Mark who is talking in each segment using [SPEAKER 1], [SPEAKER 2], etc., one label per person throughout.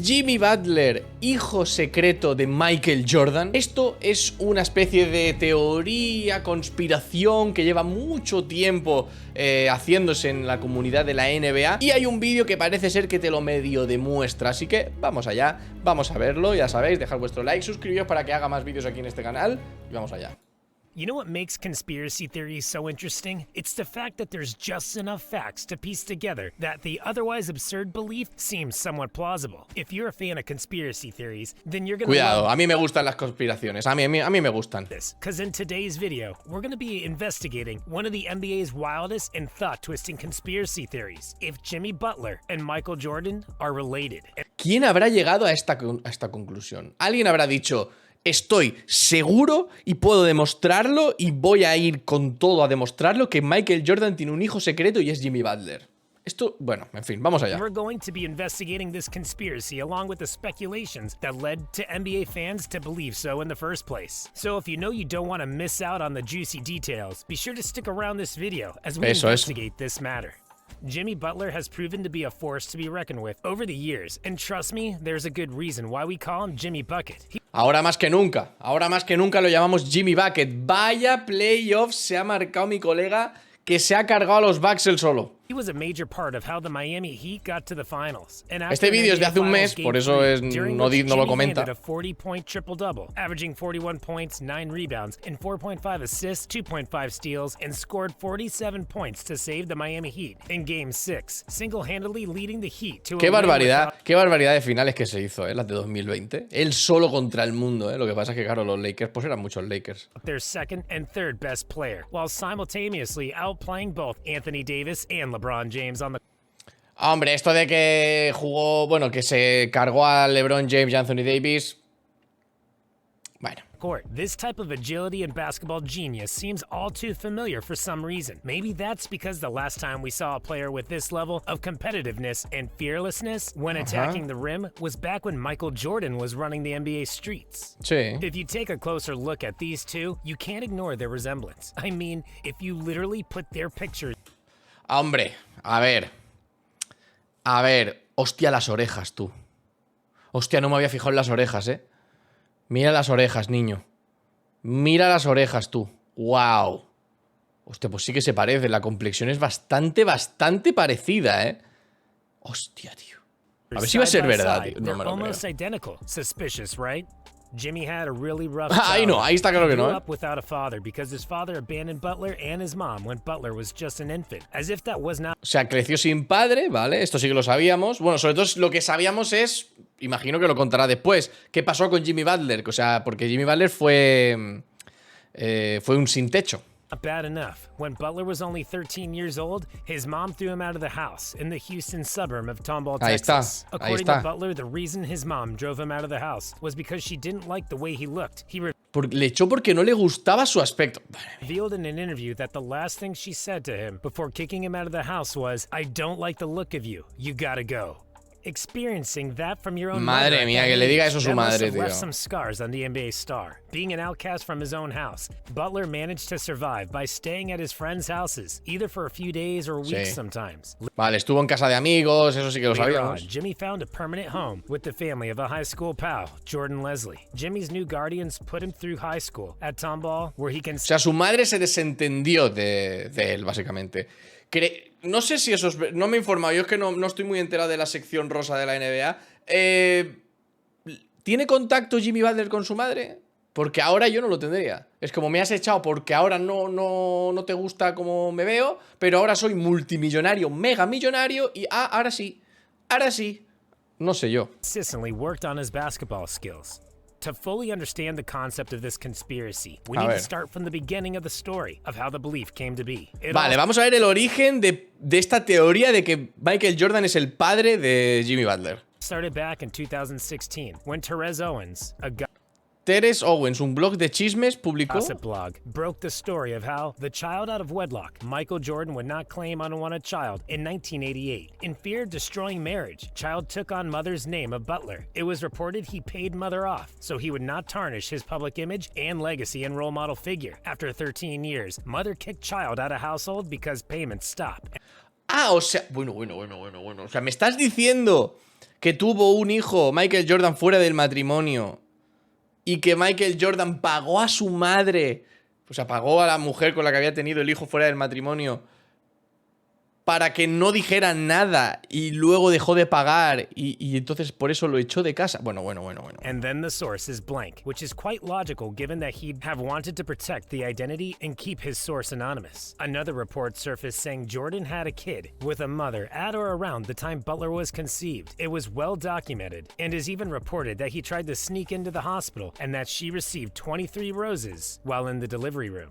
[SPEAKER 1] Jimmy Butler, hijo secreto de Michael Jordan. Esto es una especie de teoría, conspiración que lleva mucho tiempo haciéndose en la comunidad de la NBA. Y hay un vídeo que parece ser que te lo medio demuestra. Así que vamos allá, vamos a verlo. Ya sabéis, dejad vuestro like, suscribiros para que haga más vídeos aquí en este canal. Y vamos allá.
[SPEAKER 2] You know what makes conspiracy theories so interesting? It's the fact that there's just enough facts to piece together that the otherwise absurd belief seems somewhat plausible. If you're a fan of conspiracy theories, then you're gonna
[SPEAKER 1] Cuidado, a mí me gustan las conspiraciones, a mí me gustan.
[SPEAKER 2] Because in today's video, we're gonna be investigating one of the NBA's wildest and thought-twisting conspiracy theories. If Jimmy Butler and Michael Jordan are related.
[SPEAKER 1] ¿Quién habrá llegado a esta conclusión? Alguien habrá dicho: estoy seguro y puedo demostrarlo y voy a ir con todo a demostrarlo que Michael Jordan tiene un hijo secreto y es Jimmy Butler. Esto, bueno, en fin, vamos allá.
[SPEAKER 2] We're going to be investigating this conspiracy along with the speculations that led to NBA fans to believe so in the first place. So if you know you don't want to miss out on the juicy details, be sure to stick around this video as we investigate this matter. Jimmy Butler has proven to be a force to be reckoned with over the years, and trust me, there's a good reason why we call him Jimmy Bucket.
[SPEAKER 1] Ahora más que nunca lo llamamos Jimmy Bucket. Vaya playoffs se ha marcado mi colega, que se ha cargado a los Bucks él solo.
[SPEAKER 2] He was a major part of how the Miami Heat got to the finals.
[SPEAKER 1] Este vídeo es de hace un mes, por eso no lo comenta.
[SPEAKER 2] A 40-point triple-double, averaging 41 points, 9 rebounds, and 4.5 assists, 2.5 steals, and scored 47 points to save the Miami Heat in Game 6, single-handedly leading the Heat to
[SPEAKER 1] qué barbaridad de finales que se hizo, las de 2020. Él solo contra el mundo, Lo que pasa es que, claro, los Lakers, pues eran muchos Lakers.
[SPEAKER 2] Their second and third best player, while simultaneously outplaying both Anthony Davis and LeBron James on the...
[SPEAKER 1] Hombre, esto de que jugó, bueno, que se cargó a LeBron James y Anthony Davis, bueno.
[SPEAKER 2] court. This type of agility and basketball genius seems all too familiar for some reason. Maybe that's because the last time we saw a player with this level of competitiveness and fearlessness when attacking the rim was back when Michael Jordan was running the NBA streets.
[SPEAKER 1] Sí.
[SPEAKER 2] If you take a closer look at these two, you can't ignore their resemblance. I mean, if you literally put their pictures...
[SPEAKER 1] Hombre, a ver, hostia, las orejas, tú. Hostia, no me había fijado en las orejas, Mira las orejas, niño. Mira las orejas, tú. ¡Wow! Hostia, pues sí que se parece. La complexión es bastante parecida, Hostia, tío. A ver si va a ser verdad, tío. No me lo creo.
[SPEAKER 2] Suspicious, right? Jimmy had a really rough
[SPEAKER 1] Ahí no, ahí está claro que no.
[SPEAKER 2] Without a father because his father abandoned Butler and his mom when Butler was just an infant. As if that was not...
[SPEAKER 1] O sea, creció sin padre, ¿vale? Esto sí que lo sabíamos. Bueno, sobre todo lo que sabíamos es, imagino que lo contará después, qué pasó con Jimmy Butler. O sea, porque Jimmy Butler fue un sin techo.
[SPEAKER 2] Not bad enough. When Butler was only 13 years old, his mom threw him out of the house in the Houston suburb of Tomball, Texas. According to Butler, the reason his mom drove him out of the house was because she didn't like the way he looked.
[SPEAKER 1] Le echó porque no le gustaba su aspecto.
[SPEAKER 2] Revealed in an interview that the last thing she said to him before kicking him out of the house was, "I don't like the look of you. You gotta go." Experiencing that from your own
[SPEAKER 1] madre mía, que le diga eso a su madre, tío.
[SPEAKER 2] Left some scars on the NBA star. Being an outcast from his own house, Butler managed to survive by staying at his friends' houses, either for a few days or weeks sometimes.
[SPEAKER 1] Vale, estuvo en casa de amigos, eso sí que lo sabíamos.
[SPEAKER 2] Jimmy found a permanent home with the family of a high school pal, Jordan Leslie. Jimmy's new guardians put him through high school at Tomball, where he can...
[SPEAKER 1] O sea, su madre se desentendió de él, básicamente. No sé si eso es... No me he informado, yo es que no estoy muy enterado de la sección rosa de la NBA. ¿Tiene contacto Jimmy Butler con su madre? Porque ahora yo no lo tendría. Es como me has echado porque ahora no te gusta como me veo, pero ahora soy multimillonario, mega millonario y ahora sí. No sé yo.
[SPEAKER 2] Consistently worked on his basketball skills. To fully understand the concept of this conspiracy, we need to start from the beginning of the story of how the belief came to be.
[SPEAKER 1] Vale, vamos a ver el origen de esta teoría de que Michael Jordan es el padre de Jimmy Butler.
[SPEAKER 2] Started back in 2016 when Terez Owens, a
[SPEAKER 1] Terez Owens, un blog de chismes, publicó
[SPEAKER 2] gossip blog, broke the story of how the child out of wedlock, Michael Jordan, would not claim unwanted child in 1988. In fear of destroying marriage, child took on mother's name of Butler. It was reported he paid mother off so he would not tarnish his public image and legacy and role model figure. After 13 years, mother kicked child out of household because payments stopped.
[SPEAKER 1] O sea, bueno. O sea, me estás diciendo que tuvo un hijo, Michael Jordan, fuera del matrimonio, y que Michael Jordan pagó a su madre, o sea, pagó a la mujer con la que había tenido el hijo fuera del matrimonio, para que no dijera nada y luego dejó de pagar y entonces por eso lo echó de casa. Bueno.
[SPEAKER 2] And then the source is blank, which is quite logical given that he'd have wanted to protect the identity and keep his source anonymous. Another report surfaced saying Jordan had a kid with a mother at or around the time Butler was conceived. It was well documented and is even reported that he tried to sneak into the hospital and that she received 23 roses while in the delivery room.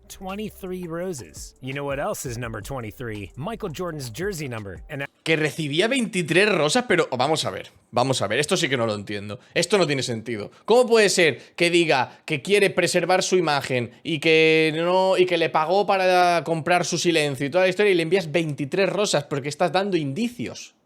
[SPEAKER 2] 23 roses. You know what else is number 23? Michael Jordan's jersey number. And
[SPEAKER 1] que recibía 23 rosas, pero vamos a ver, esto sí que no lo entiendo. Esto no tiene sentido. ¿Cómo puede ser que diga que quiere preservar su imagen y que le pagó para comprar su silencio y toda la historia y le envías 23 rosas porque estás dando indicios?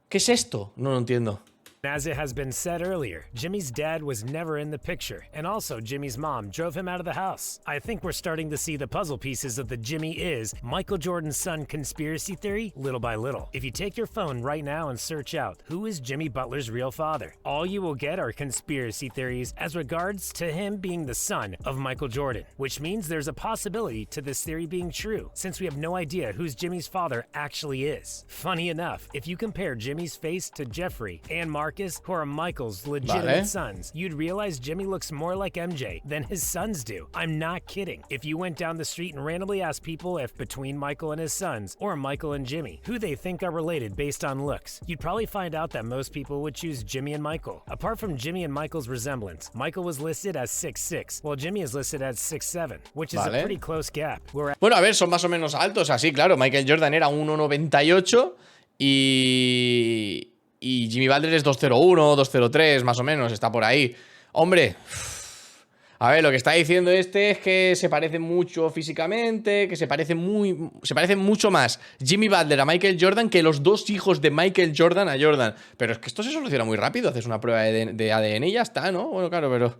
[SPEAKER 1] ¿Qué es esto? No lo entiendo.
[SPEAKER 2] As it has been said earlier, Jimmy's dad was never in the picture, and also Jimmy's mom drove him out of the house. I think we're starting to see the puzzle pieces of the Jimmy is Michael Jordan's son conspiracy theory little by little. If you take your phone right now and search out who is Jimmy Butler's real father, all you will get are conspiracy theories as regards to him being the son of Michael Jordan, which means there's a possibility to this theory being true, since we have no idea who Jimmy's father actually is. Funny enough, if you compare Jimmy's face to Jeffrey and Marcus, who are Michael's legitimate sons, you'd realize Jimmy looks more like MJ than his sons do. I'm not kidding. If you went down the street and randomly asked people if between Michael and his sons, or Michael and Jimmy, who they think are related based on looks, you'd probably find out that most people would choose Jimmy and Michael. Apart from Jimmy and Michael's resemblance, Michael was listed as 6'6", while Jimmy is listed as 6'7", which is a pretty close gap.
[SPEAKER 1] Bueno, a ver, son más o menos altos, así, claro. Michael Jordan era 1,98 y Jimmy Butler es 2,01, 2,03, más o menos, está por ahí. Hombre, a ver, lo que está diciendo este es que se parece mucho físicamente, que se parece mucho más Jimmy Butler a Michael Jordan que los dos hijos de Michael Jordan a Jordan. Pero es que esto se soluciona muy rápido, haces una prueba de ADN y ya está, ¿no? Bueno, claro, pero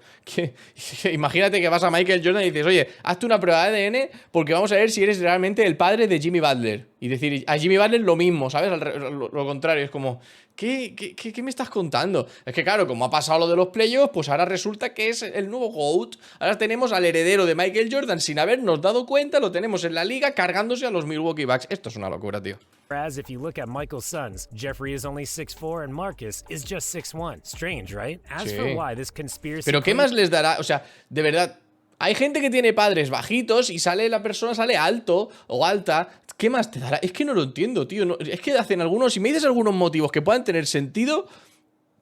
[SPEAKER 1] imagínate que vas a Michael Jordan y dices, oye, hazte una prueba de ADN porque vamos a ver si eres realmente el padre de Jimmy Butler. Y decir a Jimmy Butler lo mismo, ¿sabes? Lo contrario, es como, ¿qué me estás contando? Es que claro, como ha pasado lo de los playoffs, pues ahora resulta que es el nuevo GOAT. Ahora tenemos al heredero de Michael Jordan sin habernos dado cuenta, lo tenemos en la liga cargándose a los Milwaukee Bucks. Esto es una locura, tío.
[SPEAKER 2] Whereas if you look at Michael's sons, Jeffrey is only 6'4" and Marcus is just 6'1". Strange, right? As for why this conspiracy...
[SPEAKER 1] Pero ¿qué más les dará? O sea, de verdad... Hay gente que tiene padres bajitos y la persona sale alto o alta. ¿Qué más te dará? Es que no lo entiendo, tío. No, es que hacen algunos... Si me dices algunos motivos que puedan tener sentido...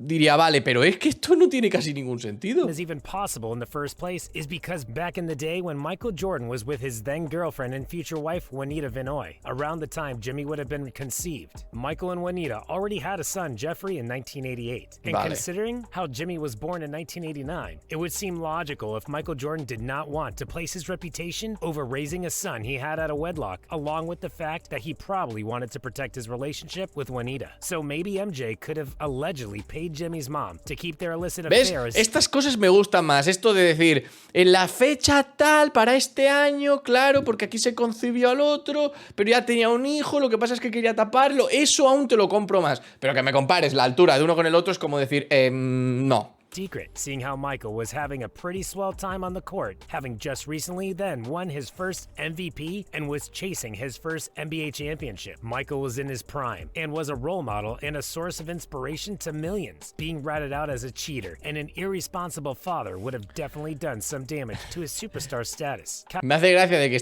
[SPEAKER 1] diría, vale, pero es que esto no tiene casi ningún sentido.
[SPEAKER 2] Is even possible in the first place is because back in the day when Michael Jordan was with his then girlfriend and future wife Juanita Vinoy, around the time Jimmy would have been conceived, Michael and Juanita already had a son, Jeffrey, in 1988. And considering how Jimmy was born in 1989, it would seem logical if Michael Jordan did not want to place his reputation over raising a son he had out of wedlock, along with the fact that he probably wanted to protect his relationship with Juanita. So maybe MJ could have allegedly paid Jimmy's mom to keep their illicit affairs.
[SPEAKER 1] ¿Ves? Estas cosas me gustan más. Esto de decir, en la fecha tal, para este año, claro, porque aquí se concibió al otro, pero ya tenía un hijo, lo que pasa es que quería taparlo. Eso aún te lo compro más. Pero que me compares la altura de uno con el otro es como decir, no.
[SPEAKER 2] Secret, seeing how Michael was having a pretty swell time on the court, having just recently then won his first MVP and was chasing his first NBA championship. Michael was in his prime and was a role model and a source of inspiration to millions. Being ratted out as a cheater and an irresponsible father would have definitely done some damage to his superstar status.
[SPEAKER 1] Me hace gracia de que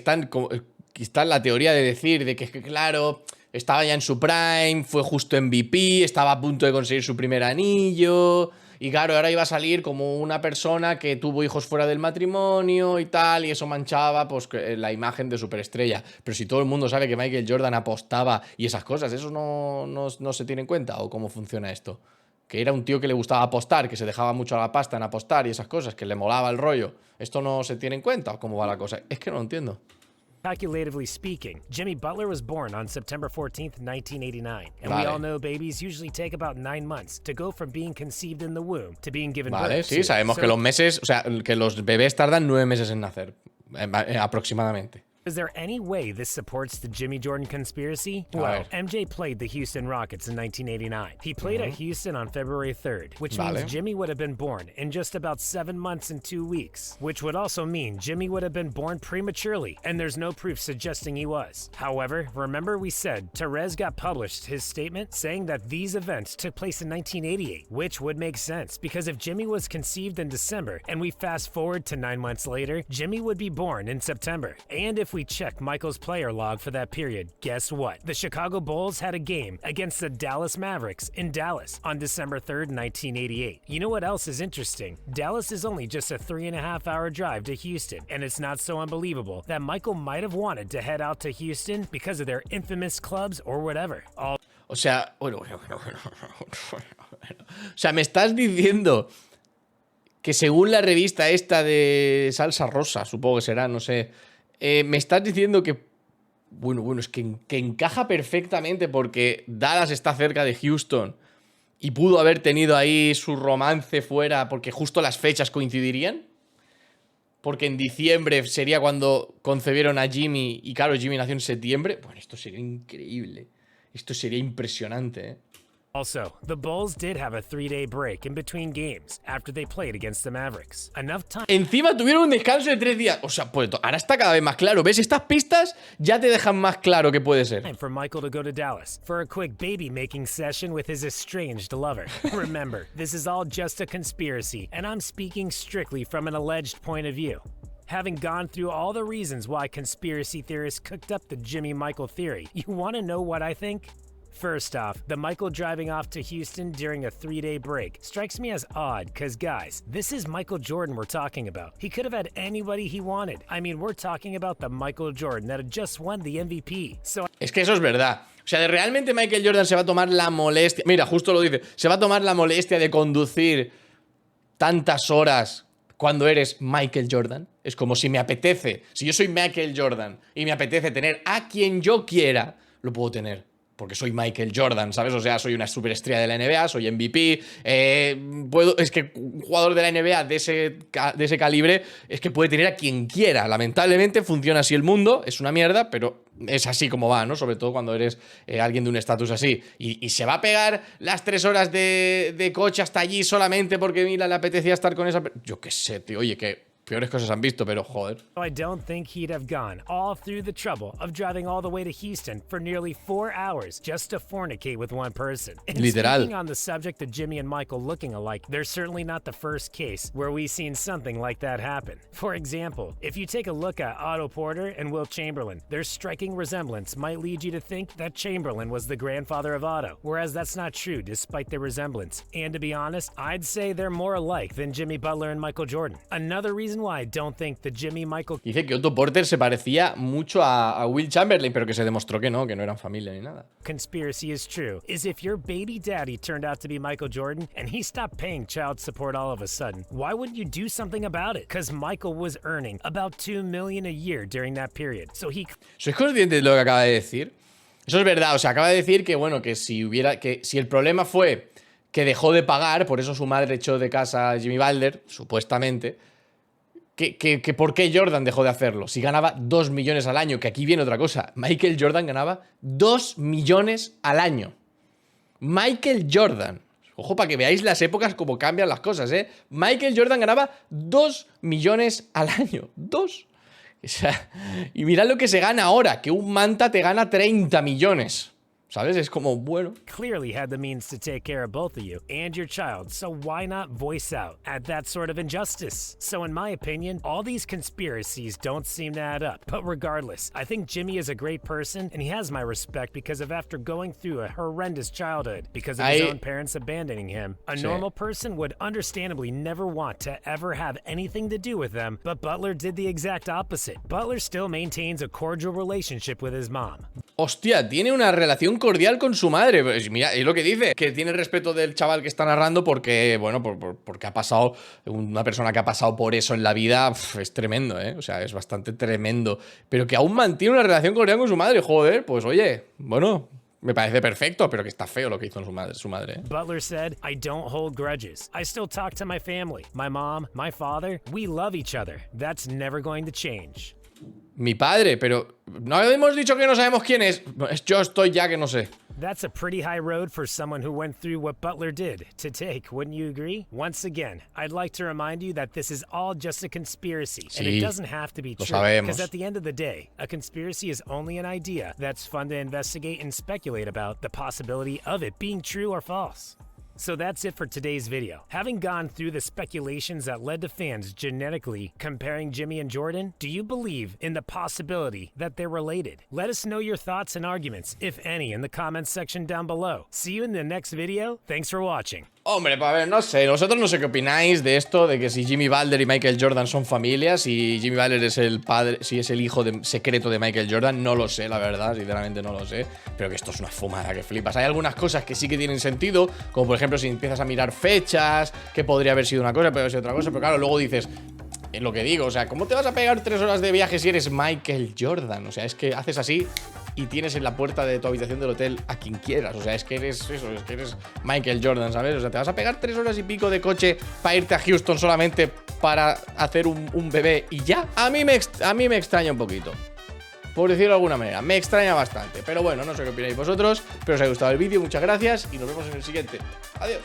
[SPEAKER 1] está la teoría de decir de que claro, estaba ya en su prime, fue justo MVP, estaba a punto de conseguir su primer anillo. Y claro, ahora iba a salir como una persona que tuvo hijos fuera del matrimonio y tal, y eso manchaba pues la imagen de superestrella. Pero si todo el mundo sabe que Michael Jordan apostaba y esas cosas, ¿eso no se tiene en cuenta? ¿O cómo funciona esto? Que era un tío que le gustaba apostar, que se dejaba mucho la pasta en apostar y esas cosas, que le molaba el rollo. ¿Esto no se tiene en cuenta o cómo va la cosa? Es que no lo entiendo.
[SPEAKER 2] Calculatively speaking, Jimmy Butler was born on September 14th, 1989, and we all know babies usually take about 9 months to go from being conceived in the womb to being given birth.
[SPEAKER 1] Vale, sí, sabemos que los meses, o sea, que los bebés tardan 9 meses en nacer, aproximadamente.
[SPEAKER 2] Is there any way this supports the Jimmy Jordan conspiracy? Well, MJ played the Houston Rockets in 1989. He played at Houston on February 3rd, which means Jimmy would have been born in just about 7 months and 2 weeks, which would also mean Jimmy would have been born prematurely, and there's no proof suggesting he was. However, remember we said Therese got published his statement saying that these events took place in 1988, which would make sense because if Jimmy was conceived in December and we fast forward to 9 months later, Jimmy would be born in September. And if we check Michael's player log for that period, guess what? The Chicago Bulls had a game against the Dallas Mavericks in Dallas on December 3rd, 1988. You know what else is interesting? Dallas is only just a 3.5-hour drive to Houston, and it's not so unbelievable that Michael might have wanted to head out to Houston because of their infamous clubs or whatever.
[SPEAKER 1] O sea, bueno. O sea, me estás diciendo que según la revista esta de Salsa Rosa, supongo que será, no sé, me estás diciendo que, bueno, es que encaja perfectamente porque Dallas está cerca de Houston y pudo haber tenido ahí su romance fuera porque justo las fechas coincidirían. Porque en diciembre sería cuando concebieron a Jimmy y claro, Jimmy nació en septiembre. Bueno, esto sería increíble. Esto sería impresionante, ¿eh?
[SPEAKER 2] Also, the Bulls did have a 3-day break in between games after they played against the Mavericks. Enough time.
[SPEAKER 1] Encima tuvieron un descanso de 3 días. O sea, pues ahora está cada vez más claro. ¿Ves? Estas pistas ya te dejan más claro que puede ser.
[SPEAKER 2] For Michael to go to Dallas for a quick baby-making session with his estranged lover. Remember, this is all just a conspiracy, and I'm speaking strictly from an alleged point of view. Having gone through all the reasons why conspiracy theorists cooked up the Jimmy Michael theory, you want to know what I think? First off, the Michael driving off to Houston during a 3-day break strikes me as odd because, guys, this is Michael Jordan we're talking about. He could have had anybody he wanted. I mean, we're talking about the Michael Jordan that had just won the MVP.
[SPEAKER 1] Es que eso es verdad. O sea, realmente Michael Jordan se va a tomar la molestia... Mira, justo lo dice. Se va a tomar la molestia de conducir tantas horas cuando eres Michael Jordan. Es como si me apetece. Si yo soy Michael Jordan y me apetece tener a quien yo quiera, lo puedo tener. Porque soy Michael Jordan, ¿sabes? O sea, soy una superestrella de la NBA, soy MVP. Es que un jugador de la NBA de ese calibre es que puede tener a quien quiera. Lamentablemente funciona así el mundo, es una mierda, pero es así como va, ¿no? Sobre todo cuando eres alguien de un estatus así. Y se va a pegar las 3 horas de coche hasta allí solamente porque, mira, le apetecía estar con esa... Yo qué sé, tío, oye, que... Peores cosas han visto, pero joder.
[SPEAKER 2] I don't think he'd have gone all through the trouble of driving all the way to Houston for nearly 4 hours just to fornicate with one person. And
[SPEAKER 1] Literal.
[SPEAKER 2] Speaking on the subject of Jimmy and Michael looking alike, they're certainly not the first case where we've seen something like that happen. For example, if you take a look at Otto Porter and Wilt Chamberlain, their striking resemblance might lead you to think that Chamberlain was the grandfather of Otto, whereas that's not true despite their resemblance. And to be honest, I'd say they're more alike than Jimmy Butler and Michael Jordan. Another reason why I don't think the Jimmy Michael...
[SPEAKER 1] Dice que Otto Porter se parecía mucho a Wilt Chamberlain, pero que se demostró que no eran familia ni nada.
[SPEAKER 2] Conspiracy is true is if your baby daddy turned out to be Michael Jordan and he stopped paying child support all of a sudden, why wouldn't you do something about it? Because Michael was earning about $2 million a year during that period, so he...
[SPEAKER 1] ¿Sois conscientes de lo que acaba de decir? Eso es verdad, o sea, acaba de decir que, bueno, que si el problema fue que dejó de pagar, por eso su madre echó de casa a Jimmy Butler, supuestamente... Que ¿por qué Jordan dejó de hacerlo? Si ganaba 2 millones al año, que aquí viene otra cosa. Michael Jordan ganaba 2 millones al año. Michael Jordan. Ojo, para que veáis las épocas como cambian las cosas, ¿eh? Michael Jordan ganaba 2 millones al año. 2. O sea, y mirad lo que se gana ahora, que un manta te gana 30 millones. ¿Sabes? Es como, bueno.
[SPEAKER 2] Clearly had the means to take care of both of you and your child, so why not voice out at that sort of injustice? So in my opinion, all these conspiracies don't seem to add up. But regardless, I think Jimmy is a great person and he has my respect because of after going through a horrendous childhood because of his own parents abandoning him. A normal person would understandably never want to ever have anything to do with them, but Butler did the exact opposite. Butler still maintains a cordial relationship with his mom.
[SPEAKER 1] Hostia, tiene una relación cordial con su madre. Pues mira, es lo que dice, que tiene el respeto del chaval que está narrando porque, bueno, porque ha pasado, una persona que ha pasado por eso en la vida, es tremendo, ¿eh? O sea, es bastante tremendo. Pero que aún mantiene una relación cordial con su madre, joder, pues oye, bueno, me parece perfecto, pero que está feo lo que hizo su madre, ¿eh?
[SPEAKER 2] Butler said, I don't hold grudges. I still talk to my family. My mom, my father, we love each other. That's never going to change.
[SPEAKER 1] Mi padre, pero no hemos dicho que no sabemos quién es. Yo estoy ya que no sé.
[SPEAKER 2] That's a pretty high road for someone who went through what Butler did to take, wouldn't you agree? Once again, I'd like to remind you that this is all just a conspiracy, and it doesn't have to be true. Because at the end of the day, a conspiracy is only an idea that's fun to investigate and speculate about the possibility of it being true or false. So that's it for today's video. Having gone through the speculations that led to fans genetically comparing Jimmy and Jordan, do you believe in the possibility that they're related? Let us know your thoughts and arguments, if any, in the comments section down below. See you in the next video. Thanks for watching.
[SPEAKER 1] Hombre, pues a ver, no sé, vosotros no sé qué opináis de esto, de que si Jimmy Butler y Michael Jordan son familia, si Jimmy Butler es el padre, si es el hijo secreto de Michael Jordan, no lo sé, la verdad, sinceramente no lo sé, pero que esto es una fumada que flipas. Hay algunas cosas que sí que tienen sentido, como por ejemplo si empiezas a mirar fechas, que podría haber sido una cosa, podría haber sido otra cosa, pero claro, luego dices, es lo que digo, o sea, ¿cómo te vas a pegar 3 horas de viaje si eres Michael Jordan? O sea, es que haces así y tienes en la puerta de tu habitación del hotel a quien quieras. O sea, es que eres eso, es que eres Michael Jordan, ¿sabes? O sea, te vas a pegar 3 horas y pico de coche para irte a Houston solamente para hacer un bebé y ya. A mí me extraña un poquito, por decirlo de alguna manera. Me extraña bastante. Pero bueno, no sé qué opináis vosotros. Espero os haya gustado el vídeo, muchas gracias y nos vemos en el siguiente. Adiós.